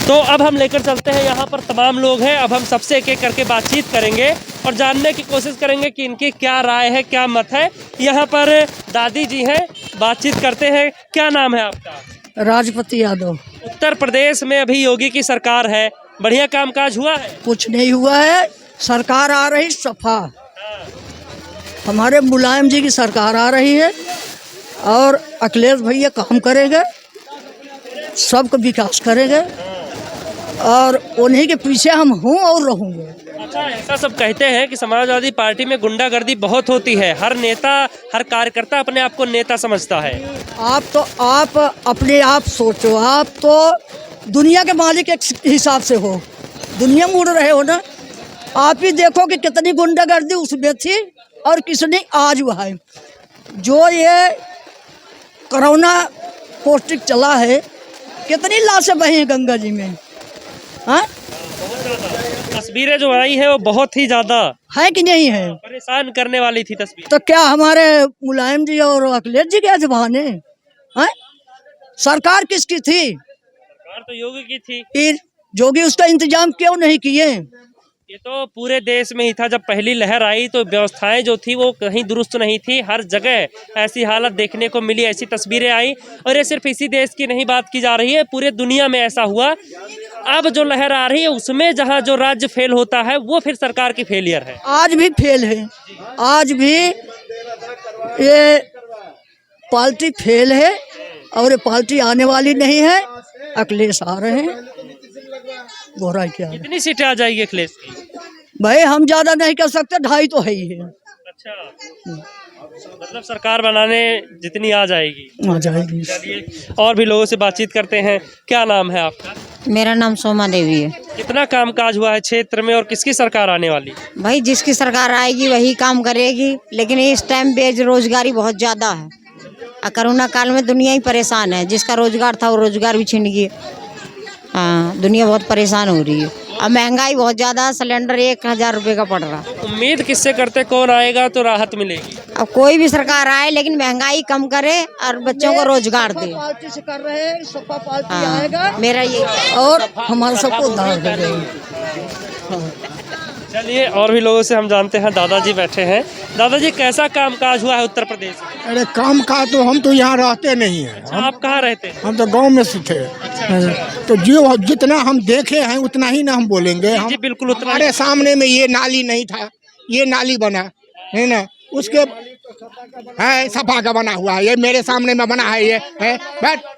तो अब हम लेकर चलते हैं, यहाँ पर तमाम लोग हैं। अब हम सबसे एक एक करके बातचीत करेंगे और जानने की कोशिश करेंगे कि इनकी क्या राय है, क्या मत है। यहाँ पर दादी जी हैं, बातचीत करते हैं। क्या नाम है आपका? राजपति यादव। उत्तर प्रदेश में अभी योगी की सरकार है, बढ़िया कामकाज हुआ है? कुछ नहीं हुआ है, सरकार आ रही सफा। हमारे मुलायम जी की सरकार आ रही है और अखिलेश भैया काम करेंगे, सबका विकास करेंगे और उन्हीं के पीछे हम हूँ और रहूँगे। अच्छा, ऐसा सब कहते हैं कि समाजवादी पार्टी में गुंडागर्दी बहुत होती है, हर नेता हर कार्यकर्ता अपने आप को नेता समझता है। आप अपने आप सोचो, आप तो दुनिया के मालिक एक हिसाब से हो, दुनिया मुड़ रहे हो ना। आप ही देखो कि कितनी गुंडागर्दी उसमें थी और किसने आज हुआ है। जो ये कोरोना पौष्टिक चला है, कितनी लाशें बही हैं गंगा जी में। हाँ, तस्वीरें जो आई है वो बहुत ही ज्यादा है कि नहीं है? परेशान करने वाली थी तस्वीर। तो क्या हमारे मुलायम जी और अखिलेश जी के जमाने हैं? सरकार किसकी थी? सरकार तो योगी की थी। फिर योगी उसका इंतजाम क्यों नहीं किए? ये तो पूरे देश में ही था। जब पहली लहर आई तो व्यवस्थाएं जो थी वो कहीं दुरुस्त नहीं थी, हर जगह ऐसी हालत देखने को मिली, ऐसी तस्वीरें आई। और ये सिर्फ इसी देश की नहीं बात की जा रही है, पूरे दुनिया में ऐसा हुआ। अब जो लहर आ रही है उसमें जहां जो राज्य फेल होता है वो फिर सरकार की फेलियर है। आज भी फेल है, आज भी ये पार्टी फेल है और ये पार्टी आने वाली नहीं है। अखिलेश आ रहे हैं, गोरा क्या है? कितनी सीटें आ जाएगी अखिलेश की? भाई हम ज्यादा नहीं कर सकते, 2.5 तो है ही है। अच्छा, मतलब सरकार बनाने जितनी आ जाएगी। आ जाएगी। चलिए और भी लोगों से बातचीत करते हैं। क्या नाम है आपका? मेरा नाम सोमा देवी है। कितना कामकाज हुआ है क्षेत्र में और किसकी सरकार आने वाली? भाई जिसकी सरकार आएगी वही काम करेगी, लेकिन इस टाइम बेरोजगारी बहुत ज़्यादा है। कोरोना काल में दुनिया ही परेशान है, जिसका रोजगार था वो रोजगार भी छिन गया। हाँ, दुनिया बहुत परेशान हो रही है। अब महंगाई बहुत ज़्यादा, सिलेंडर 1000 रुपये का पड़ रहा। उम्मीद किससे करते, कौन आएगा तो राहत मिलेगी? अब कोई भी सरकार आए लेकिन महंगाई कम करे और बच्चों को रोजगार दे। पार्टी से कर रहे हैं, सपा पार्टी हाँ, आएगा मेरा ये और हमारा सबको उद्धार कर देंगे। चलिए और भी लोगों से हम जानते हैं। दादाजी बैठे हैं। दादाजी, कैसा कामकाज हुआ है उत्तर प्रदेश में? अरे काम का तो हम तो यहाँ रहते नहीं हैं। आप कहाँ रहते हैं? हम तो गांव में से थे। तो जो जितना हम देखे हैं उतना ही ना हम बोलेंगे। हम जी बिल्कुल उतना। हमारे सामने में ये नाली नहीं था, ये नाली बना है ना, उसके है सफा का बना हुआ है। ये मेरे सामने में बना है, ये है बैठ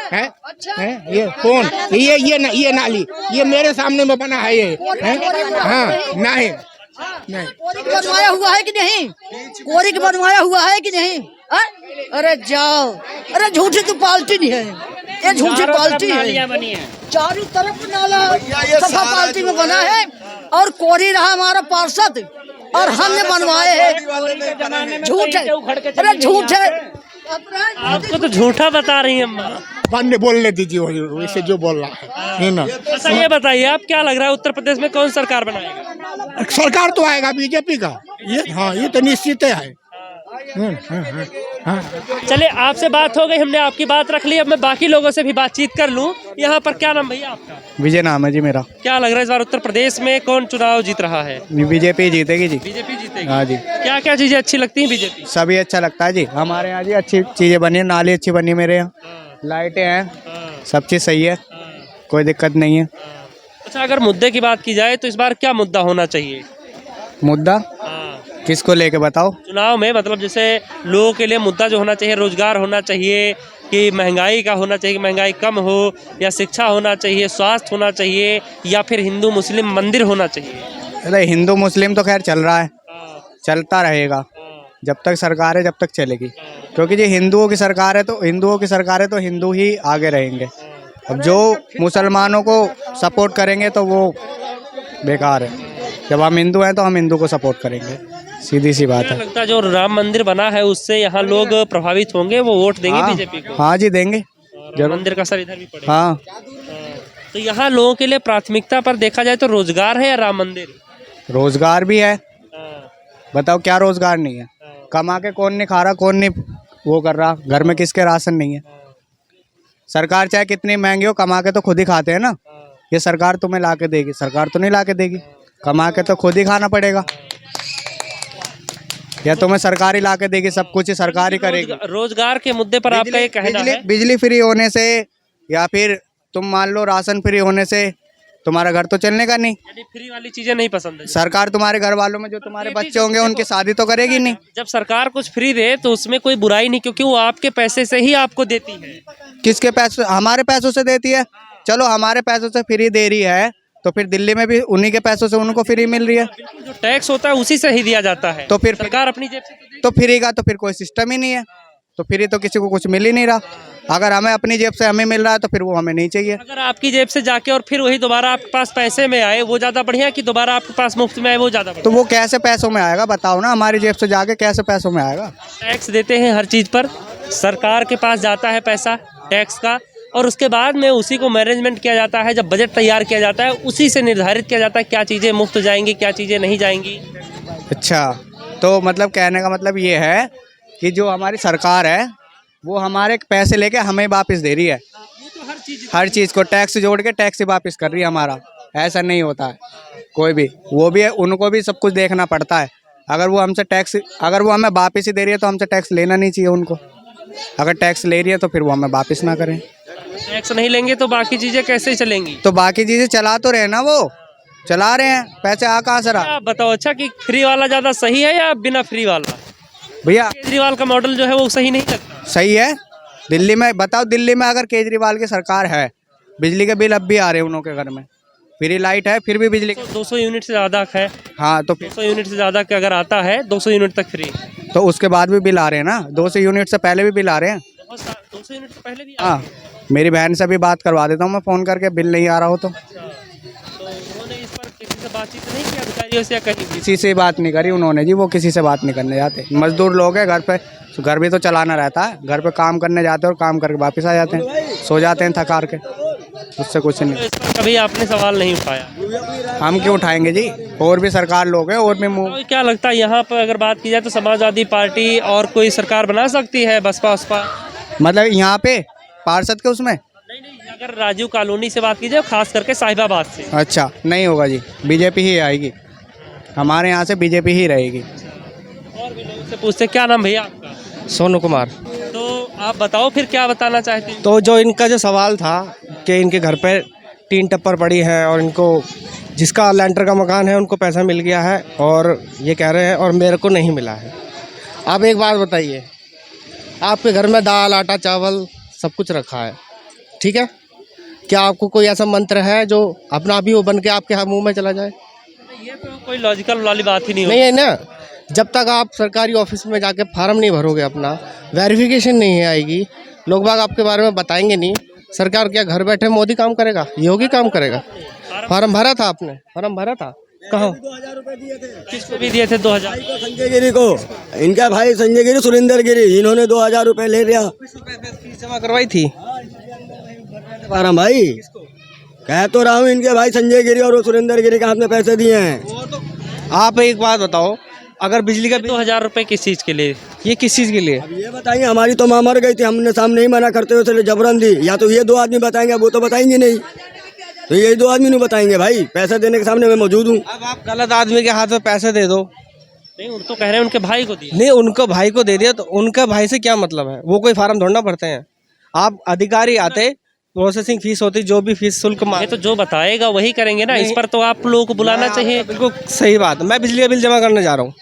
है ये कौन, ये नाली ये मेरे सामने में बना है, ये है। हाँ, नहीं नहीं कोरी का बनवाया हुआ है कि नहीं? कोरी का बनवाया हुआ है कि नहीं? अरे जाओ, अरे झूठी तो पार्टी नहीं है, ये झूठी पार्टी है। चारों तरफ नाला सफा पार्टी में बना है और कोरी रहा हमारा पार्षद और हमने बनवाए हैं। झूठ है, अरे झूठ है। आपको तो झूठा बता रही है अम्मा। बंद बोलने दीजिए, वैसे जो बोल रहा है ना। अच्छा ये बताइए, आप क्या लग रहा है उत्तर प्रदेश में कौन सरकार बनाएगा? सरकार तो आएगा बीजेपी का, ये हाँ ये तो निश्चित है। चलिए आपसे बात हो गई, हमने आपकी बात रख ली। अब मैं बाकी लोगों से भी बातचीत कर लूं। यहाँ पर क्या नाम भैया आपका? विजय नाम है जी मेरा। क्या लग रहा है इस बार उत्तर प्रदेश में कौन चुनाव जीत रहा है? बीजेपी जीतेगी जी। बीजेपी जीतेगी? हाँ जी। क्या क्या चीजें अच्छी लगती हैं बीजेपी? सभी अच्छा लगता है जी। हमारे यहाँ जी अच्छी चीजें बनी है, नाली अच्छी बनी मेरे यहाँ, लाइटें हैं, सब चीज़ सही है, कोई दिक्कत नहीं है। अच्छा, अगर मुद्दे की बात की जाए तो इस बार क्या मुद्दा होना चाहिए? मुद्दा किसको लेके बताओ? चुनाव में मतलब जैसे लोगों के लिए मुद्दा जो होना चाहिए, रोजगार होना चाहिए कि महंगाई का होना चाहिए, कि महंगाई कम हो, या शिक्षा होना चाहिए, स्वास्थ्य होना चाहिए, या फिर हिंदू मुस्लिम मंदिर होना चाहिए? अरे हिंदू मुस्लिम तो खैर चल रहा है, चलता रहेगा जब तक सरकार है, जब तक चलेगी। क्योंकि जी हिंदुओं की सरकार है तो हिंदू ही आगे रहेंगे। अब जो मुसलमानों को सपोर्ट करेंगे तो वो बेकार है। जब हम हिंदू हैं तो हम हिंदू को सपोर्ट करेंगे, सीधी सी बात है। लगता है जो राम मंदिर बना है उससे यहाँ लोग प्रभावित होंगे, वो वोट देंगे बीजेपी को? हाँ जी देंगे, जब मंदिर का असर इधर भी पड़ेगा। हाँ। तो यहाँ लोगों के लिए प्राथमिकता पर देखा जाए तो रोजगार है या राम मंदिर? रोजगार भी है। बताओ क्या रोजगार नहीं है? कमा के कौन नहीं खा रहा, कौन नहीं वो कर रहा, घर में किसके राशन नहीं है। सरकार चाहे कितनी महंगी हो, कमा के तो खुद ही खाते हैं ना। ये सरकार तुम्हें ला के देगी, सरकार तो नहीं ला के देगी, कमा के तो खुद ही खाना पड़ेगा। या तुम्हें सरकार ही ला के देगी, सब कुछ ही सरकार ही करेगी। रोजगार के मुद्दे पर आपका ये कहना है? बिजली फ्री होने से या फिर तुम मान लो राशन फ्री होने से तुम्हारा घर तो चलने का नहीं। यानी फ्री वाली चीजें नहीं पसंद है? सरकार तुम्हारे घर वालों में जो तुम्हारे बच्चे होंगे उनकी शादी तो करेगी नहीं। जब सरकार कुछ फ्री दे तो उसमें कोई बुराई नहीं, क्योंकि वो आपके पैसे से ही आपको देती है। किसके पैसे? हमारे पैसों से देती है। चलो हमारे पैसों से फ्री दे रही है तो फिर दिल्ली में भी उन्हीं के पैसों से उनको फ्री मिल रही है। जो टैक्स होता है उसी से ही दिया जाता है, तो फिर सरकार अपनी जेब से तो फ्री का तो फिर कोई सिस्टम ही नहीं है, तो फ्री तो किसी को कुछ मिल ही नहीं रहा। अगर हमें अपनी जेब से हमें मिल रहा है तो फिर वो हमें नहीं चाहिए। अगर आपकी जेब से जाके और फिर वही दोबारा आपके पास पैसे में आए वो ज्यादा बढ़िया, कि दोबारा आपके पास मुफ्त में आए वो ज्यादा बढ़िया? तो वो कैसे पैसों में आएगा बताओ ना, हमारी जेब से जाके कैसे पैसों में आएगा? टैक्स देते हैं हर चीज पर, सरकार के पास जाता है पैसा टैक्स का, और उसके बाद में उसी को मैनेजमेंट किया जाता है। जब बजट तैयार किया जाता है उसी से निर्धारित किया जाता है क्या चीज़ें मुफ्त जाएंगी, क्या चीज़ें नहीं जाएंगी। अच्छा, तो मतलब कहने का मतलब ये है कि जो हमारी सरकार है वो हमारे पैसे लेके हमें वापस दे रही है। हर चीज़ को टैक्स जोड़ के टैक्स ही वापस कर रही है हमारा। ऐसा नहीं होता है कोई भी, वो भी है, उनको भी सब कुछ देखना पड़ता है। अगर वो हमें वापस ही दे रही है तो हमसे टैक्स लेना नहीं चाहिए उनको। अगर टैक्स ले रही है तो फिर वो हमें वापस ना करें। टैक्स नहीं लेंगे तो बाकी चीज़ें कैसे चलेंगी? तो बाकी चीज़ें चला तो रहे ना, वो चला रहे हैं, पैसे आ कहाँ से रहा? आप बताओ अच्छा कि फ्री वाला ज़्यादा सही है या बिना फ्री वाला? भैया केजरीवाल का मॉडल जो है वो सही नहीं लगता? सही है। दिल्ली में बताओ, दिल्ली में अगर केजरीवाल की सरकार है, बिजली के बिल अब भी आ रहे हैं उनके घर में, फ्री लाइट है फिर भी बिजली 200 यूनिट से ज़्यादा है। हाँ, तो 200 यूनिट से ज़्यादा का अगर आता है 200 यूनिट तक फ्री, तो उसके बाद भी बिल आ रहे हैं ना। 200 यूनिट से पहले भी बिल आ रहे हैं। 200 यूनिट से पहले भी हाँ, मेरी बहन से भी बात करवा देता हूँ मैं फ़ोन करके, बिल नहीं आ रहा हो तो। तो उन्होंने इस पर किसी से बातचीत नहीं की अधिकारियों से या कहीं भी? किसी से बात नहीं करी उन्होंने जी, वो किसी से बात नहीं करने जाते। मजदूर लोग हैं घर पे, घर भी तो चलाना रहता है। घर पे काम करने जाते हैं और काम करके वापस आ जाते हैं, सो जाते हैं थक हार के, उससे कुछ नहीं। तो इस पर कभी आपने सवाल नहीं उठाया? हम क्यों उठाएंगे जी, और भी सरकार लोग हैं और भी मुँह। तो क्या लगता है यहाँ पर अगर बात की जाए तो समाजवादी पार्टी और कोई सरकार बना सकती है, बसपा उसपा? मतलब यहाँ पे पार्षद के उसमें नहीं, अगर राजीव कॉलोनी से बात की जाए खास करके साहिबाबाद से। अच्छा, नहीं होगा जी, बीजेपी ही आएगी हमारे यहाँ से, बीजेपी ही रहेगी। और भी लोगों से पूछते क्या नाम भैया आपका? सोनू कुमार। तो आप बताओ फिर क्या बताना चाहते हैं? तो जो इनका जो सवाल था कि इनके घर पे टीन टप्पर पड़ी है और इनको जिसका लेंटर का मकान है उनको पैसा मिल गया है और ये कह रहे हैं और मेरे को नहीं मिला है। आप एक बात बताइए, आपके घर में दाल आटा चावल सब कुछ रखा है, ठीक है, क्या आपको कोई ऐसा मंत्र है जो अपना आप ही वो बन के आपके मुंह में चला जाए? ये तो कोई लॉजिकल वाली बात ही नहीं नहीं है ना। जब तक आप सरकारी ऑफिस में जाके फार्म नहीं भरोगे, अपना वेरिफिकेशन नहीं आएगी, लोग बाग आपके बारे में बताएंगे नहीं, सरकार क्या घर बैठे मोदी काम करेगा, योगी काम करेगा? फार्म भरा था आपने? फार्म भरा था कहाँ? 2000 रुपए दिए थे। किसको भी दिए थे 2000? संजय गिरी को, इनका भाई संजय गिरी, सुरेंद्र गिरी, इन्होंने 2000 रुपए ले लिया। फीस जमा करवाई थी फार्म भाई, कह तो रहा हूँ, इनके भाई संजय गिरी और सुरेंद्र गिरी के हाथ में पैसे दिए हैं। आप एक बात बताओ, अगर बिजली का 2000 रुपए किस चीज़ के लिए? ये किस चीज़ के लिए? अब ये बताइए, हमारी तो माँ मर गई थी, हमने सामने ही मना करते हुए चले जबरन दी, या तो ये 2 आदमी बताएंगे, वो तो बताएंगे नहीं, तो यही 2 आदमी नहीं बताएंगे। भाई पैसा देने के सामने मैं मौजूद हूँ। अब आप गलत आदमी के हाथ में पैसे दे दो। नहीं, उन तो कह रहे हैं उनके भाई को दिया। नहीं, उनका भाई को दे दिया तो उनका भाई से क्या मतलब है? वो कोई फार्म थोड़ा भरते हैं। आप अधिकारी आते, प्रोसेसिंग फीस होती, जो भी फीस शुल्क ये तो जो बताएगा वही करेंगे ना, इस पर तो आप लोगों को बुलाना चाहिए। बिल्कुल सही बात। मैं बिजली का बिल जमा करने जा रहा हूँ,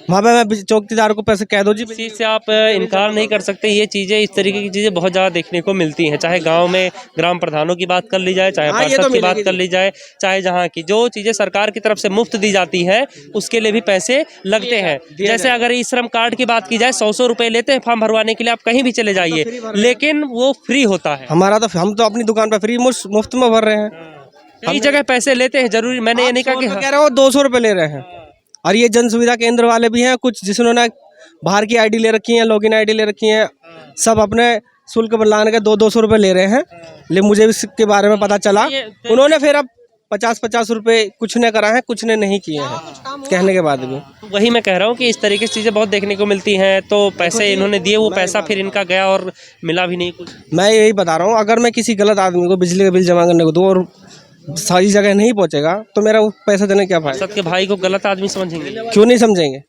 वहाँ पे मैं चौकीदार को पैसे कह दो जी। इस चीज़ से आप इनकार नहीं कर सकते। ये चीज़ें, इस तरीके की चीज़ें बहुत ज़्यादा देखने को मिलती हैं, चाहे गांव में ग्राम प्रधानों की बात कर ली जाए, चाहे हाँ, ये पार्षद तो की बात मिलेगी कर ली जाए, चाहे जहाँ की जो चीज़ें सरकार की तरफ से मुफ्त दी जाती है उसके लिए भी पैसे लगते हैं। जैसे अगर ई श्रम कार्ड की बात की जाए, 100 रुपये लेते हैं फॉर्म भरवाने के लिए, आप कहीं भी चले जाइए, लेकिन वो फ्री होता है। हमारा तो हम तो अपनी दुकान पर फ्री मुफ्त में भर रहे हैं। कई जगह पैसे लेते हैं, जरूरी मैंने ये नहीं कहा कि कह रहा हूँ 200 रुपये ले रहे हैं। और ये जन सुविधा केंद्र वाले भी हैं कुछ, जिन्होंने बाहर की आईडी ले रखी है, लॉगिन आईडी ले रखी है, सब अपने शुल्क लाने के 200 रुपये ले रहे हैं। लेकिन मुझे इसके बारे में पता चला, उन्होंने फिर अब 50-50 रुपये कुछ ने करा है, कुछ ने नहीं किए हैं, कहने के बाद भी। वही मैं कह रहा हूँ कि इस तरीके से चीज़ें बहुत देखने को मिलती हैं। तो पैसे इन्होंने दिए, वो पैसा फिर इनका गया और मिला भी नहीं कुछ। मैं यही बता रहा हूँ, अगर मैं किसी गलत आदमी को बिजली का बिल जमा करने को दूँ और सारी जगह नहीं पहुंचेगा तो मेरा वो पैसा देने क्या फायदा। पार्षद के भाई को गलत आदमी समझेंगे? क्यों नहीं समझेंगे,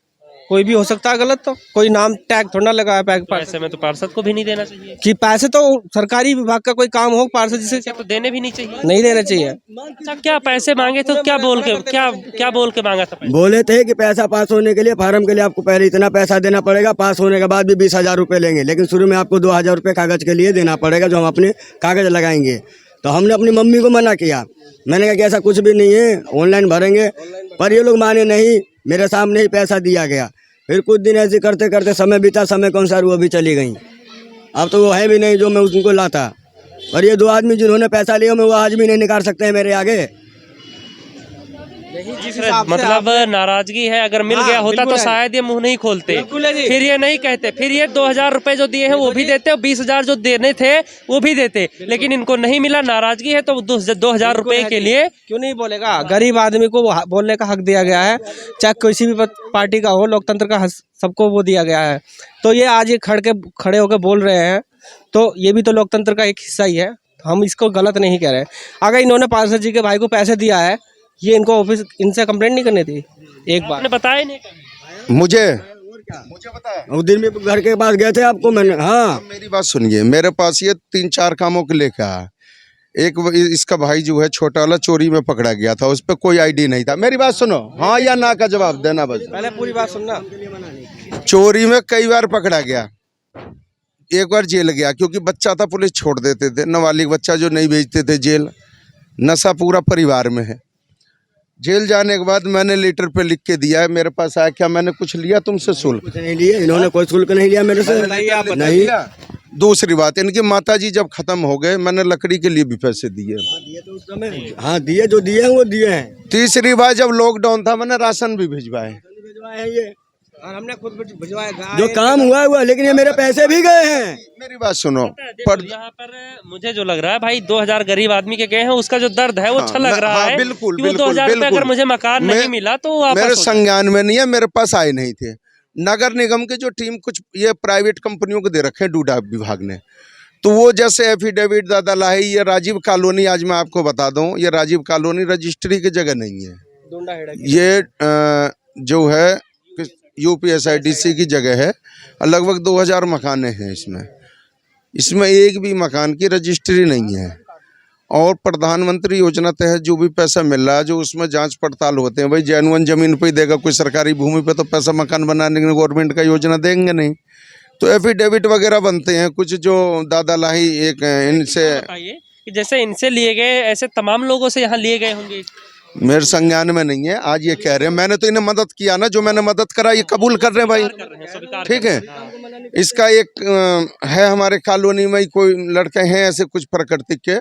कोई भी हो सकता है गलत, तो कोई नाम टैग थोड़ा ना लगा है ऐसे में तो पार्षद को भी नहीं देना चाहिए कि पैसे तो सरकारी विभाग का कोई काम हो, पार्षद जिसे तो देने भी नहीं चाहिए। नहीं देना चाहिए। अच्छा, क्या पैसे मांगे तो क्या बोल के मांगा था पैसे? बोले थे कि पैसा पास होने के लिए, फार्म के लिए आपको पहले इतना पैसा देना पड़ेगा, पास होने के बाद भी 20,000 रुपये लेंगे, लेकिन शुरू में आपको 2,000 रुपये कागज के लिए देना पड़ेगा, जो हम अपने कागज लगाएंगे। तो हमने अपनी मम्मी को मना किया, मैंने कहा कि ऐसा कुछ भी नहीं है, ऑनलाइन भरेंगे, पर ये लोग माने नहीं, मेरे सामने ही पैसा दिया गया। फिर कुछ दिन ऐसे करते करते समय बीता, समय के अनुसार वो भी चली गई। अब तो वो है भी नहीं जो मैं उनको लाता, और ये 2 आदमी जिन्होंने पैसा लिया मैं वो आज भी नहीं निकाल सकते हैं मेरे आगे। मतलब नाराजगी है, अगर मिल गया होता तो शायद ये मुंह नहीं खोलते, फिर ये नहीं कहते, फिर ये 2,000 रुपए जो दिए हैं वो भी देते, और 20,000 जो देने थे वो भी देते, लेकिन इनको नहीं मिला, नाराजगी है, तो 2,000 रुपए के लिए क्यों नहीं बोलेगा। गरीब आदमी को बोलने का हक दिया गया है, चाहे किसी भी पार्टी का हो, लोकतंत्र का सबको वो दिया गया है। तो ये आज ये खड़े होकर बोल रहे हैं, तो ये भी तो लोकतंत्र का एक हिस्सा ही है, हम इसको गलत नहीं कह रहे। अगर इन्होंने पार्षद जी के भाई को पैसे दिया है, ये इनको ऑफिस इनसे कंप्लेंट नहीं करनी थी एक बार? बताया नहीं मुझे बताया उस दिन में घर के पास गए थे आपको मैंने। हाँ, मेरी बात सुनिए, मेरे पास ये 3-4 कामों के लेकर आया। एक इसका भाई जो है छोटा वाला चोरी में पकड़ा गया था, उस पर कोई आईडी नहीं था। मेरी बात सुनो, हाँ या ना का जवाब देना, बस पहले पूरी बात सुनना। चोरी में कई बार पकड़ा गया, एक बार जेल गया क्योंकि बच्चा था, पुलिस छोड़ देते थे, नाबालिग बच्चा जो नहीं भेजते थे जेल। नशा पूरा परिवार में है। जेल जाने के बाद मैंने लेटर पे लिख के दिया है, मेरे पास आया, क्या मैंने कुछ लिया तुमसे शुल्क? कुछ नहीं लिया, इन्होंने कोई शुल्क नहीं लिया मेरे से, नहीं। दूसरी बात, इनकी माताजी जब खत्म हो गए, मैंने लकड़ी के लिए भी पैसे दिए। हाँ दिए, जो दिए हैं वो दिए हैं। तीसरी बार जब लॉकडाउन था, मैंने राशन भी भिजवाए, ये और हमने खुद भिजवाया, जो काम हुआ, लेकिन ये मेरे पैसे भी गए हैं। मेरी बात सुनो, पर यहाँ पर मुझे जो लग रहा है भाई, 2,000 गरीब आदमी के गए हैं, उसका जो दर्द है वो अच्छा लग रहा है। बिल्कुल कि वो 2,000 रुपए अगर मुझे मकान नहीं मिला तो मेरे संज्ञान में नहीं है, मेरे पास आए नहीं थे। नगर निगम की जो टीम कुछ ये प्राइवेट कंपनियों को दे रखे हैं डूडा विभाग ने, तो वो जैसे एफिडेविट दादा लाही, ये राजीव कॉलोनी, आज मैं आपको बता दूं, ये राजीव कॉलोनी रजिस्ट्री की जगह नहीं है, ये जो है UPSIDC की जगह है। लगभग 2,000 मकाने हैं इसमें एक भी मकान की रजिस्ट्री नहीं है। और प्रधानमंत्री योजना तहत जो भी पैसा मिल रहा है, जो उसमें जांच पड़ताल होते हैं, भाई जेन्युइन जमीन पे ही देगा, कोई सरकारी भूमि पे तो पैसा मकान बनाने के गवर्नमेंट का योजना देंगे नहीं। तो एफिडेविट वगैरह बनते हैं कुछ, जो दादा लाही एक इनसे, जैसे इनसे लिए गए ऐसे तमाम लोगों से यहाँ लिए गए होंगे। मेरे संज्ञान में नहीं है, आज ये कह रहे हैं, मैंने तो इन्हें मदद किया ना, जो मैंने मदद करा ये कबूल कर रहे हैं भाई, ठीक है। इसका एक है हमारे कॉलोनी में कोई लड़के हैं ऐसे कुछ प्रकृति के,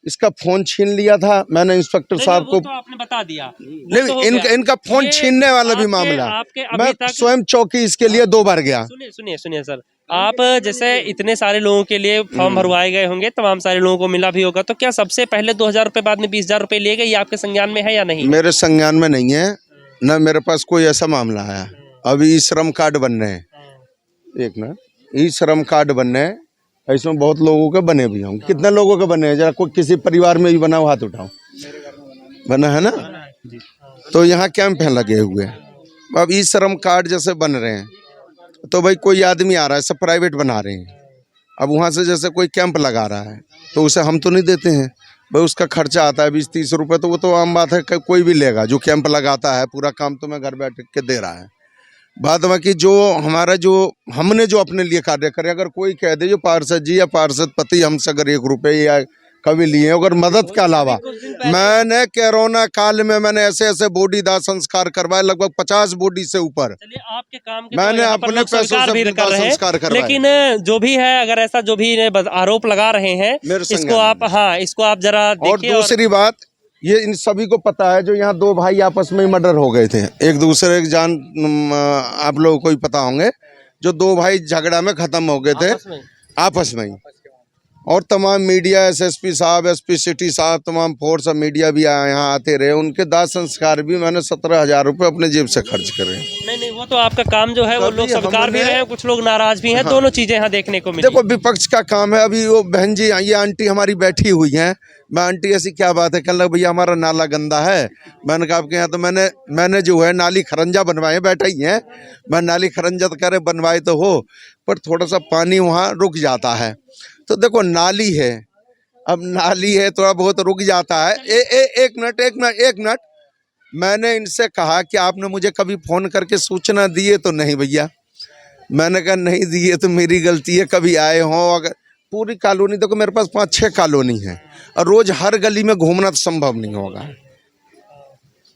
इसका फोन छीन लिया था मैंने इंस्पेक्टर साहब को, तो आपने बता दिया नहीं तो इनका फोन छीनने वाला भी मामला, मैं स्वयं चौकी इसके लिए 2 बार गया। सुनिए सर, आप जैसे इतने सारे लोगों के लिए फॉर्म भरवाए गए होंगे, तमाम सारे लोगों को मिला भी होगा, तो क्या सबसे पहले 2,000 रुपए बाद में 20,000 रुपए लिए गए, ये आपके संज्ञान में है या नहीं? मेरे संज्ञान में नहीं है, न मेरे पास कोई ऐसा मामला आया। अभी श्रम कार्ड बनने हैं, एक ना श्रम कार्ड बनने हैं, इसमें बहुत लोगों के बने भी होंगे। कितने लोगों के बने हैं, जरा कोई किसी परिवार में भी बना हो, हाथ उठाओ। बना है ना? तो यहाँ कैंप हैं लगे हुए। अब श्रम कार्ड जैसे बन रहे हैं, तो भाई कोई आदमी आ रहा है, सब प्राइवेट बना रहे हैं, अब वहाँ से जैसे कोई कैंप लगा रहा है, तो उसे हम तो नहीं देते हैं भाई, उसका खर्चा आता है 20-30 रुपये, तो वो तो आम बात है, कोई भी लेगा जो कैंप लगाता है, पूरा काम तो मैं घर बैठ के दे रहा है। बाद में कि जो हमारा जो हमने जो अपने लिए कार्य करे, अगर कोई कह दे जो पार्षद जी या पार्षद पति हमसे अगर 1 रुपये या कभी लिए, अगर मदद के अलावा, मैंने कोरोना काल में मैंने ऐसे बॉडी दाह संस्कार करवाए, लगभग 50 बॉडी से ऊपर। आपके काम के मैंने अपने पैसों से दाह संस्कार करवाए। लेकिन जो भी है, अगर ऐसा जो भी आरोप लगा रहे हैं, इसको आप, हाँ, इसको आप जरा देखिए। और दूसरी बात, ये इन सभी को पता है, जो यहाँ 2 भाई आपस में मर्डर हो गए थे, एक दूसरे के जान, आप लोगों को ही पता होंगे, जो 2 भाई झगड़ा में खत्म हो गए थे आपस में ही, और तमाम मीडिया, एसएसपी साहब, एसपी सिटी साहब, तमाम फोर्स ऑफ मीडिया भी यहाँ आते रहे। उनके दाह संस्कार भी मैंने 17,000 रुपये अपने जेब से खर्च करे। नहीं, वो तो आपका काम जो है वो लोग स्वीकार भी रहे हैं, कुछ लोग नाराज भी हैं। हाँ। दोनों चीजें यहाँ देखने को मिली। देखो विपक्ष का काम है। अभी वो बहन जी, ये आंटी हमारी बैठी हुई हैं। मैं आंटी ऐसी क्या बात है, कहने लगा भैया हमारा नाला गंदा है। मैंने कहा आपके यहाँ तो मैंने जो है नाली खरंजा बनवाए, बैठा ही है। मैं नाली खरंजा तो करे बनवाए तो हो, पर थोड़ा सा पानी वहाँ रुक जाता है। तो देखो नाली है, अब नाली है थोड़ा बहुत रुक जाता है। एक मिनट मैंने इनसे कहा कि आपने मुझे कभी फोन करके सूचना दिए तो नहीं भैया। मैंने कहा नहीं दिए तो मेरी गलती है, कभी आए हों। अगर पूरी कॉलोनी देखो मेरे पास 5-6 कॉलोनी है और रोज हर गली में घूमना तो संभव नहीं होगा,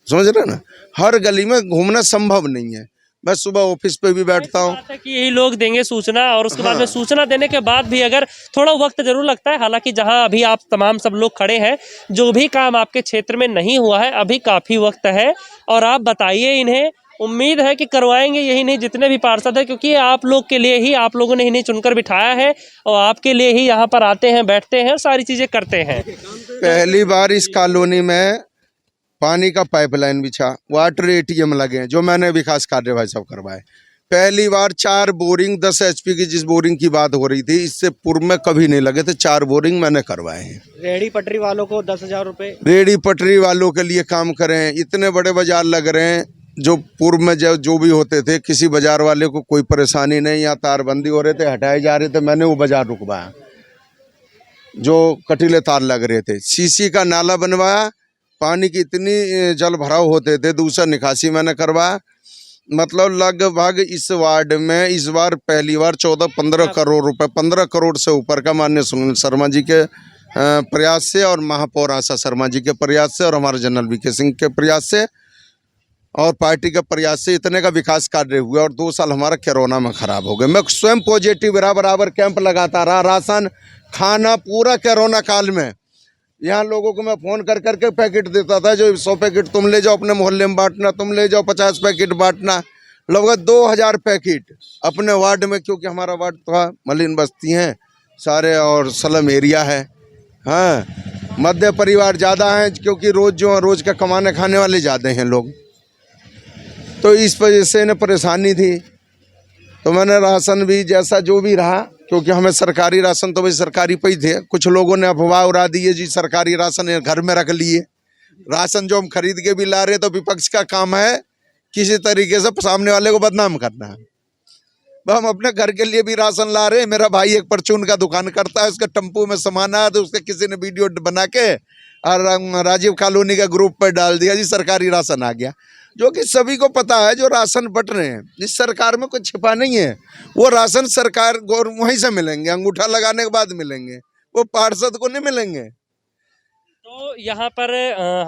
समझ रहे ना, हर गली में घूमना संभव नहीं है। मैं सुबह ऑफिस पे भी बैठता हूँ कि यही लोग देंगे सूचना और उसके बाद में सूचना देने के बाद भी अगर थोड़ा वक्त जरूर लगता है। हालांकि जहां अभी आप तमाम सब लोग खड़े हैं, जो भी काम आपके क्षेत्र में नहीं हुआ है अभी काफ़ी वक्त है और आप बताइए इन्हें। उम्मीद है कि करवाएंगे, यही नहीं जितने भी पार्षद हैं, क्योंकि आप लोग के लिए ही, आप लोगों ने इन्हें चुनकर बिठाया है और आपके लिए ही यहाँ पर आते हैं, बैठते हैं, सारी चीज़ें करते हैं। पहली बार इस कॉलोनी में पानी का पाइपलाइन बिछा, वाटर एटीएम लगे, जो मैंने विकास कार्य भाई साहब करवाए। पहली बार 4 बोरिंग 10 HP की, जिस बोरिंग की बात हो रही थी, इससे पूर्व में कभी नहीं लगे थे। 4 बोरिंग मैंने करवाए हैं। रेहड़ी पटरी वालों को 10,000 रुपये, रेहड़ी पटरी वालों के लिए काम करें। इतने बड़े बाजार लग रहे हैं, जो पूर्व में जो भी होते थे, किसी बाजार वाले को कोई परेशानी नहीं। यहाँ तारबंदी हो रहे थे, हटाए जा रहे थे, मैंने वो बाजार रुकवाया। जो कटीले तार लग रहे थे, सीसी का नाला बनवाया। पानी की इतनी जल भराव होते थे, दूसरा निकासी मैंने करवाया। मतलब लगभग इस वार्ड में इस बार पहली बार 14-15 करोड़ रुपए, 15 करोड़ से ऊपर का माननीय सुनील शर्मा जी के प्रयास से और महापौर आशा शर्मा जी के प्रयास से और हमारे जनरल वीके सिंह के प्रयास से और पार्टी के प्रयास से इतने का विकास कार्य हुआ। और 2 साल हमारा कोरोना में खराब हो गए। मैं स्वयं पॉजिटिव रहा, बराबर कैंप लगाता रहा, राशन खाना पूरा कोरोना काल में। यहाँ लोगों को मैं फ़ोन कर करके पैकेट देता था, जो 100 पैकेट तुम ले जाओ अपने मोहल्ले में बांटना, तुम ले जाओ 50 पैकेट बांटना। लगभग 2000 पैकेट अपने वार्ड में, क्योंकि हमारा वार्ड थोड़ा मलिन बस्ती हैं सारे और स्लम एरिया है। हाँ, मध्य परिवार ज़्यादा हैं, क्योंकि रोज़ का कमाने खाने वाले ज़्यादा हैं लोग, तो इस वजह से इन्हें परेशानी थी। तो मैंने राशन भी जैसा जो भी रहा, क्योंकि हमें सरकारी राशन तो भाई सरकारी पे ही थे। कुछ लोगों ने अफवाह उड़ा दी है जी सरकारी राशन घर में रख लिए। राशन जो हम खरीद के भी ला रहे हैं, तो विपक्ष का काम है किसी तरीके से सामने वाले को बदनाम करना है। हम अपने घर के लिए भी राशन ला रहे हैं। मेरा भाई एक परचून का दुकान करता है, उसके टेम्पू में सामान आया तो उसके किसी ने वीडियो बना के और राजीव कॉलोनी का ग्रुप पर डाल दिया जी सरकारी राशन आ गया। जो कि सभी को पता है, जो राशन बट रहे हैं इस सरकार में कुछ छिपा नहीं है। वो राशन सरकार वहीं से मिलेंगे, अंगूठा लगाने के बाद मिलेंगे, वो पार्षद को नहीं मिलेंगे। तो यहाँ पर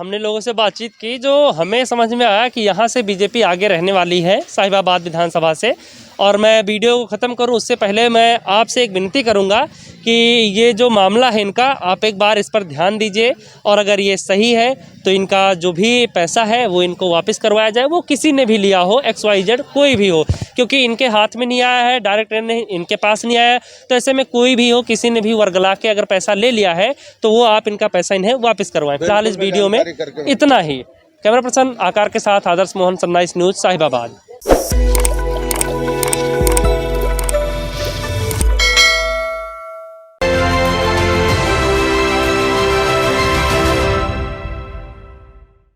हमने लोगों से बातचीत की, जो हमें समझ में आया कि यहाँ से बीजेपी आगे रहने वाली है साहिबाबाद विधानसभा से। और मैं वीडियो को ख़त्म करूँ उससे पहले मैं आपसे एक विनती करूँगा कि ये जो मामला है इनका, आप एक बार इस पर ध्यान दीजिए और अगर ये सही है तो इनका जो भी पैसा है वो इनको वापस करवाया जाए। वो किसी ने भी लिया हो, XYZ कोई भी हो, क्योंकि इनके हाथ में नहीं आया है, डायरेक्ट इनके पास नहीं आया है। तो ऐसे में कोई भी हो, किसी ने भी वर्गला के अगर पैसा ले लिया है तो वो आप इनका पैसा इन्हें वापस करवाएं। फिलहाल इस वीडियो में इतना ही। कैमरा पर्सन आकार के साथ आदर्श मोहन, सनराइज न्यूज़, साहिबाबाद।